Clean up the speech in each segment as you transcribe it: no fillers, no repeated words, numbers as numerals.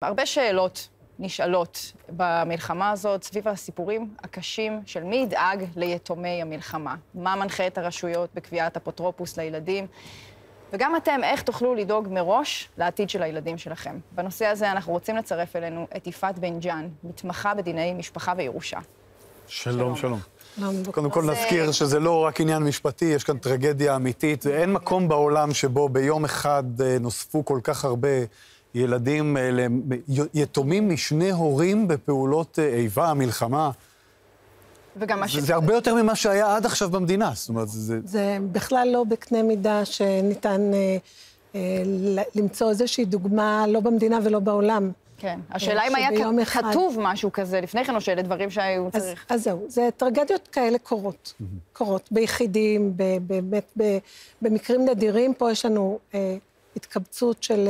הרבה שאלות נשאלות במלחמה הזאת סביב הסיפורים הקשים של מי ידאג ליתומי המלחמה. מה מנחה את הרשויות בקביעת אפוטרופוס לילדים? וגם אתם, איך תוכלו לדאוג מראש לעתיד של הילדים שלכם. בנושא הזה אנחנו רוצים לצרף אלינו את יפעת בן ג'אן, מתמחה בדיני משפחה וירושה. שלום, שלום. קודם כל נזכיר שזה לא רק עניין משפטי, יש כאן טרגדיה אמיתית. אין מקום בעולם שבו ביום אחד נוספו כל כך הרבה ילדים, יתומים משני הורים בפעולות איבה, מלחמה. זה הרבה יותר ממה שהיה עד עכשיו במדינה. זאת אומרת, זה בכלל לא בקנה מידה שניתן למצוא איזושהי דוגמה, לא במדינה ולא בעולם. כן, השאלה אם היה כתוב משהו כזה לפני כן, או שאלה דברים שהיו צריך. אז זהו, זה טרגדיות כאלה קורות ביחידים, באמת במקרים נדירים. פה יש לנו התקבצות של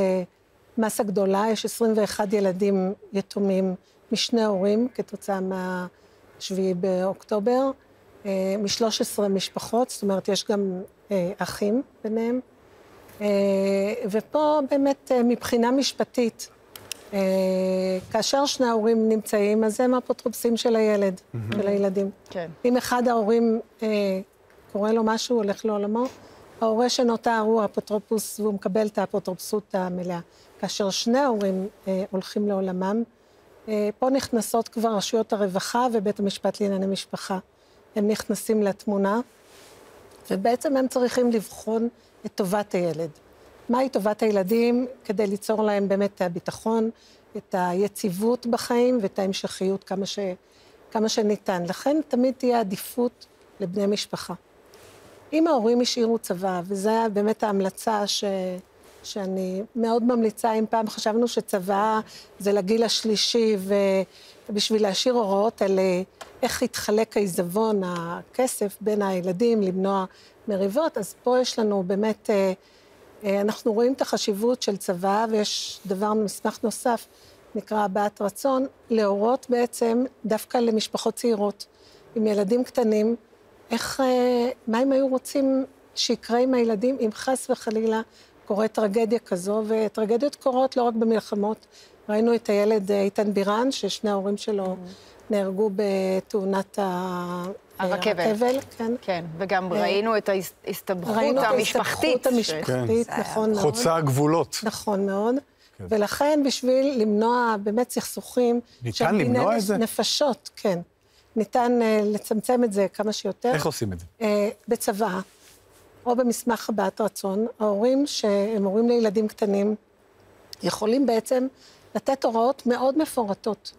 מסה גדולה, יש 21 ילדים יתומים משני הורים, כתוצאה מה-7 באוקטובר, מ-13 משפחות, זאת אומרת, יש גם אחים ביניהם. ופה באמת מבחינה משפטית, כאשר שני ההורים נמצאים, אז הם האפוטרופוסים של הילד, של הילדים. כן. אם אחד ההורים קורא לו משהו, הולך לעולמו, ההורה שנותר הוא האפוטרופוס, והוא מקבל את האפוטרופסות המלאה. כאשר שני ההורים הולכים לעולמם, פה נכנסות כבר רשויות הרווחה ובית המשפט לענייני משפחה. הם נכנסים לתמונה, ובעצם הם צריכים לבחון את טובת הילד. מהי טובת הילדים כדי ליצור להם באמת את הביטחון, את היציבות בחיים ואת ההמשכיות כמה שניתן. לכן תמיד תהיה עדיפות לבני משפחה. אם ההורים השאירו צבא, וזו באמת ההמלצה שאני מאוד ממליצה, אם פעם חשבנו שצבא זה לגיל השלישי, ובשביל להשאיר הוראות על איך יתחלק העיזבון, הכסף בין הילדים, למנוע מריבות, אז פה יש לנו באמת, אנחנו רואים את החשיבות של צבא, ויש דבר מסמך נוסף, נקרא הבעת רצון, להורות בעצם דווקא למשפחות צעירות, עם ילדים קטנים, מה הם היו רוצים שיקרה עם הילדים, אם חס וחלילה קורה טרגדיה כזו, וטרגדיות קורות לא רק במלחמות. ראינו את הילד איתן בירן, ששני ההורים שלו נהרגו בתאונת הרכבל. כן, וגם ראינו את ההסתבכות המשפחתית. נכון מאוד. חוצה הגבולות. נכון מאוד. ולכן בשביל למנוע באמת סכסוכים, ניתן למנוע את זה? נפשות, כן. ניתן לצמצם את זה כמה שיותר. איך עושים את זה? בצבא, או במסמך הבעת רצון, ההורים שהם הורים לילדים קטנים, יכולים בעצם לתת הוראות מאוד מפורטות.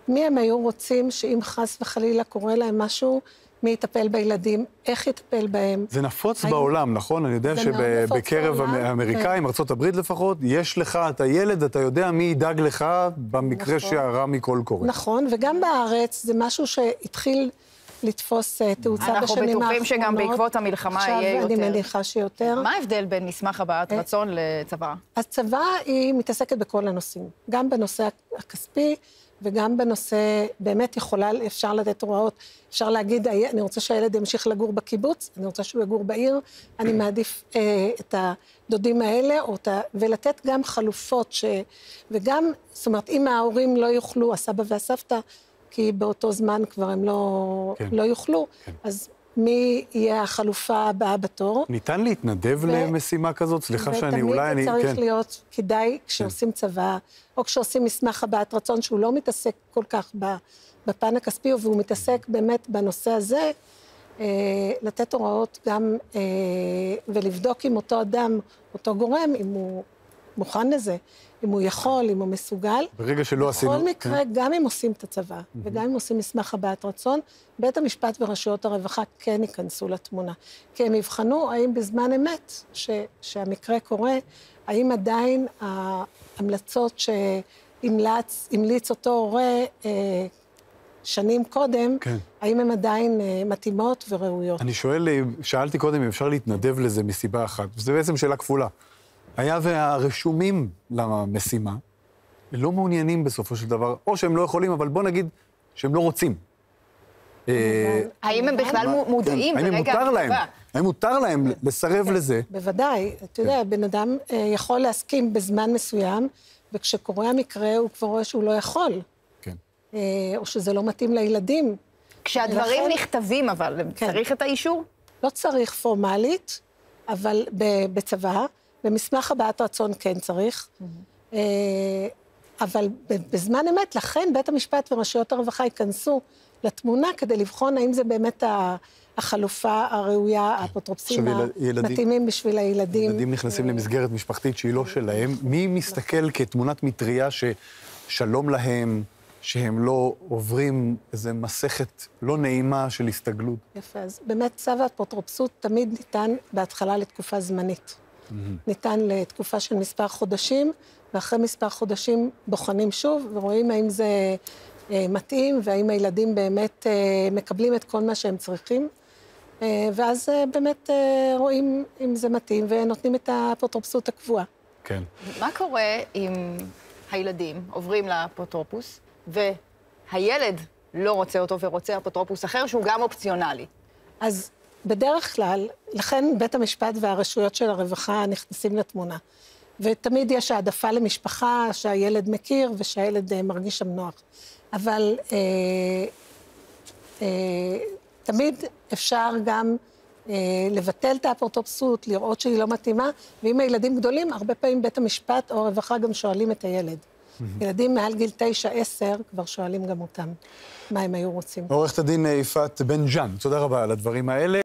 מי הם היו רוצים שאם חס וחלילה קורה להם משהו, מי יטפל בילדים, איך יטפל בהם. זה נפוץ בעולם, נכון? אני יודע שבקרב האמריקאים, ארצות הברית לפחות, יש לך את הילד, אתה יודע מי ידאג לך במקרה שהרע מכל קורה. נכון, וגם בארץ זה משהו שהתחיל לתפוס תאוצה בשנים האחרונות. אנחנו בטוחים שגם בעקבות המלחמה יהיה יותר. עכשיו אני מניחה שיותר. מה ההבדל בין מסמך הבעת רצון לצבא? הצבא היא מתעסקת בכל הנושאים, גם בנושא הכספי, וגם בנושא, באמת אפשר לתת הוראות, אפשר להגיד, אני רוצה שהילד ימשיך לגור בקיבוץ, אני רוצה שהוא יגור בעיר, אני מעדיף את הדודים האלה, ולתת גם חלופות, וגם, זאת אומרת, אם ההורים לא יוכלו, הסבא והסבתא, כי באותו זמן כבר הם לא יוכלו, אז מי יהיה החלופה הבאה בתור? ניתן להתנדב למשימה כזאת? סליחה שאני אולי... ותמיד צריך להיות כדאי כשעושים צבא, או כשעושים מסמך הבעת רצון, שהוא לא מתעסק כל כך בפן הכספי, והוא מתעסק באמת בנושא הזה, לתת הוראות גם, ולבדוק עם אותו אדם, אותו גורם, אם הוא מוכן לזה, אם הוא יכול, אם הוא מסוגל. ברגע שלא עשינו... בכל מקרה, גם אם עושים את הצבא, וגם אם עושים מסמך הבעת רצון, בית המשפט ורשויות הרווחה כן ייכנסו לתמונה. כי הם יבחנו האם בזמן אמת שהמקרה קורה, האם עדיין ההמלצות שהמליץ אותו הורה שנים קודם, האם הן עדיין מתאימות וראויות. אני שאלתי קודם אם אפשר להתנדב לזה מסיבה אחת, וזו בעצם שאלה כפולה. היה והרשומים למשימה, לא מעוניינים בסופו של דבר, או שהם לא יכולים, אבל בוא נגיד שהם לא רוצים. האם הם בכלל מודעים ברגע הכתובה? האם מותר להם לסרב לזה? בוודאי. אתה יודע, בן אדם יכול להסכים בזמן מסוים, וכשקורה המקרה הוא כבר רואה שהוא לא יכול. כן. או שזה לא מתאים לילדים. כשהדברים נכתבים, אבל צריך את האישור? לא צריך פורמלית, אבל בצבא, במסמך הבעת רצון כן צריך. אבל בזמן אמת, לכן בית המשפט ורשויות הרווחה ייכנסו לתמונה כדי לבחון האם זה באמת החלופה הראויה, האפוטרופסים המתאימים בשביל הילדים. ילדים נכנסים למסגרת משפחתית שהיא לא שלהם. מי מסתכל כתמונת מטריה ששלום להם, שהם לא עוברים איזו מסכת לא נעימה של הסתגלות? יפה, אז באמת צו האפוטרופסות תמיד ניתן בהתחלה לתקופה זמנית. ניתן לתקופה של מספר חודשים, ואחרי מספר חודשים בוחנים שוב, ורואים האם זה מתאים, והאם הילדים באמת מקבלים את כל מה שהם צריכים. ואז באמת רואים אם זה מתאים, ונותנים את האפוטרופסות הקבועה. כן. מה קורה אם הילדים עוברים לאפוטרופוס, והילד לא רוצה אותו ורוצה אפוטרופוס אחר, שהוא גם אופציונלי? אז בדרך כלל, לכן בית המשפט והרשויות של הרווחה נכנסים לתמונה. ותמיד יש העדפה למשפחה שהילד מכיר ושהילד מרגיש שם נוח. אבל תמיד אפשר גם לבטל את האפוטרופסות, לראות שהיא לא מתאימה, ואם הילדים גדולים, הרבה פעמים בית המשפט או הרווחה גם שואלים את הילד. ילדים מעל גיל 9-10 כבר שואלים גם אותם מה הם היו רוצים. עורכת הדין יפעת בן ג'אן, תודה רבה על הדברים האלה.